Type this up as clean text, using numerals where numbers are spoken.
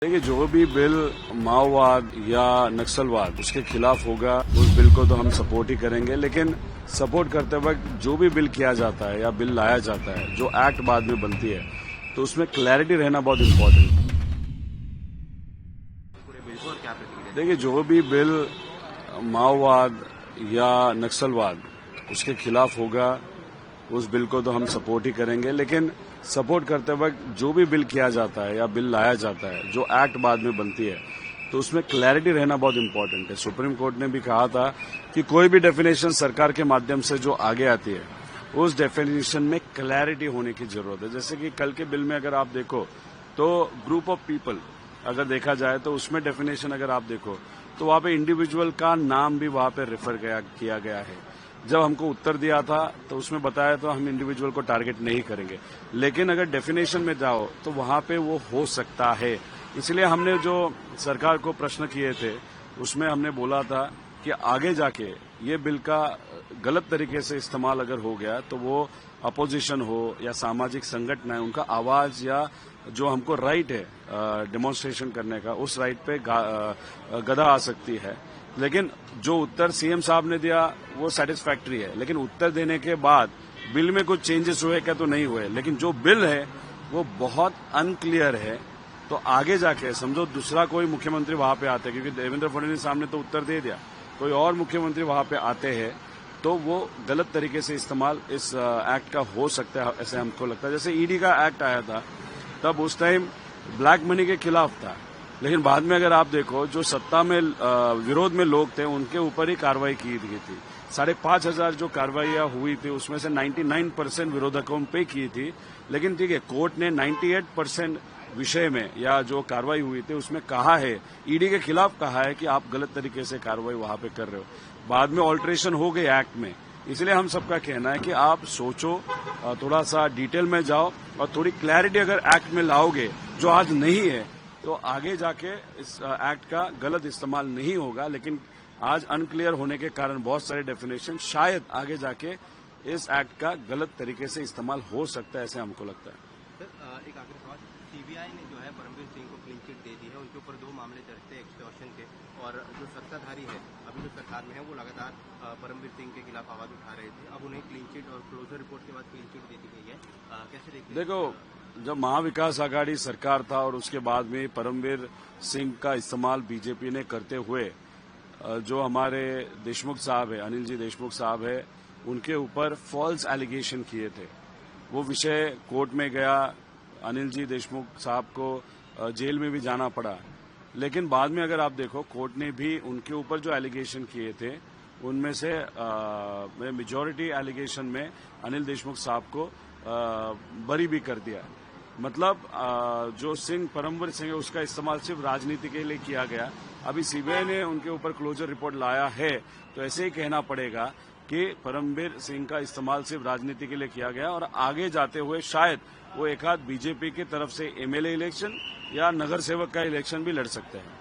देखिए, जो भी बिल माओवाद या नक्सलवाद उसके खिलाफ होगा, उस बिल को तो हम सपोर्ट ही करेंगे। लेकिन सपोर्ट करते वक्त जो भी बिल किया जाता है या बिल लाया जाता है, जो एक्ट बाद में बनती है, तो उसमें क्लैरिटी रहना बहुत इम्पोर्टेंट है। देखिए, जो भी बिल माओवाद या नक्सलवाद उसके खिलाफ होगा, उस बिल को तो हम सपोर्ट ही करेंगे। लेकिन सपोर्ट करते वक्त जो भी बिल किया जाता है या बिल लाया जाता है, जो एक्ट बाद में बनती है, तो उसमें क्लैरिटी रहना बहुत इम्पोर्टेंट है। सुप्रीम कोर्ट ने भी कहा था कि कोई भी डेफिनेशन सरकार के माध्यम से जो आगे आती है, उस डेफिनेशन में क्लैरिटी होने की जरूरत है। जैसे कि कल के बिल में अगर आप देखो तो ग्रुप ऑफ पीपल अगर देखा जाए तो उसमें डेफिनेशन अगर आप देखो तो वहां पे इंडिविजुअल का नाम भी वहां पे रेफर किया गया है। जब हमको उत्तर दिया था तो उसमें बताया तो हम इंडिविजुअल को टारगेट नहीं करेंगे, लेकिन अगर डेफिनेशन में जाओ तो वहां पे वो हो सकता है। इसलिए हमने जो सरकार को प्रश्न किए थे उसमें हमने बोला था कि आगे जाके ये बिल का गलत तरीके से इस्तेमाल अगर हो गया तो वो अपोजिशन हो या सामाजिक संगठन है, उनका आवाज या जो हमको राइट है डेमोन्स्ट्रेशन करने का, उस राइट पे गदा आ सकती है। लेकिन जो उत्तर सीएम साहब ने दिया वो सेटिस्फैक्ट्री है, लेकिन उत्तर देने के बाद बिल में कुछ चेंजेस हुए क्या तो नहीं हुए, लेकिन जो बिल है वो बहुत अनक्लियर है। तो आगे जाके समझो दूसरा कोई मुख्यमंत्री वहां पे आते हैं, क्योंकि देवेंद्र फडणवीस साहब ने तो उत्तर दे दिया, कोई और मुख्यमंत्री वहां पे आते हैं तो वो गलत तरीके से इस्तेमाल इस एक्ट का हो सकता है, ऐसे हमको लगता है। जैसे ईडी का एक्ट आया था तब उस टाइम ब्लैक मनी के खिलाफ था, लेकिन बाद में अगर आप देखो जो सत्ता में विरोध में लोग थे उनके ऊपर ही कार्रवाई की गई थी। 5,500 जो कार्रवाइयां हुई थी उसमें से 99% विरोधकों पे की थी, लेकिन ठीक है, कोर्ट ने 98% विषय में या जो कार्रवाई हुई थी उसमें कहा है, ईडी के खिलाफ कहा है कि आप गलत तरीके से कार्रवाई वहां पे कर रहे हो। बाद में ऑल्ट्रेशन हो गई एक्ट में, इसलिए हम सबका कहना है कि आप सोचो, थोड़ा सा डिटेल में जाओ और थोड़ी क्लैरिटी अगर एक्ट में लाओगे जो आज नहीं है तो आगे जाके इस एक्ट का गलत इस्तेमाल नहीं होगा। लेकिन आज अनक्लियर होने के कारण बहुत सारे डेफिनेशन शायद आगे जाके इस एक्ट का गलत तरीके से इस्तेमाल हो सकता है, ऐसे हमको लगता है। सर, एक आखिरी सवाल, सीबीआई ने जो है परमवीर सिंह को क्लीन चिट दे दी है, उनके ऊपर 2 मामले दर्ज थे एक्सटॉर्शन के, और जो सत्ताधारी है अभी जो सरकार में है वो लगातार परमवीर सिंह के खिलाफ आवाज उठा रहे थे। अब उन्हें क्लीन चिट और क्लोजर रिपोर्ट के बाद क्लीन चिट दे दी गई है, कैसे देखते हैं? देखो, जब महाविकास आघाड़ी सरकार था और उसके बाद में परमवीर सिंह का इस्तेमाल बीजेपी ने करते हुए जो हमारे देशमुख साहब है, अनिल जी देशमुख साहब है, उनके ऊपर फॉल्स एलिगेशन किए थे। वो विषय कोर्ट में गया, अनिल जी देशमुख साहब को जेल में भी जाना पड़ा। लेकिन बाद में अगर आप देखो कोर्ट ने भी उनके ऊपर जो एलिगेशन किए थे उनमें से मेजॉरिटी एलिगेशन में अनिल देशमुख साहब को बरी भी कर दिया। मतलब जो परमवीर सिंह है उसका इस्तेमाल सिर्फ राजनीति के लिए किया गया। अभी सीबीआई ने उनके ऊपर क्लोजर रिपोर्ट लाया है तो ऐसे ही कहना पड़ेगा कि परमवीर सिंह का इस्तेमाल सिर्फ राजनीति के लिए किया गया और आगे जाते हुए शायद वो एक आध बीजेपी की तरफ से एमएलए इलेक्शन या नगर सेवक का इलेक्शन भी लड़ सकते हैं।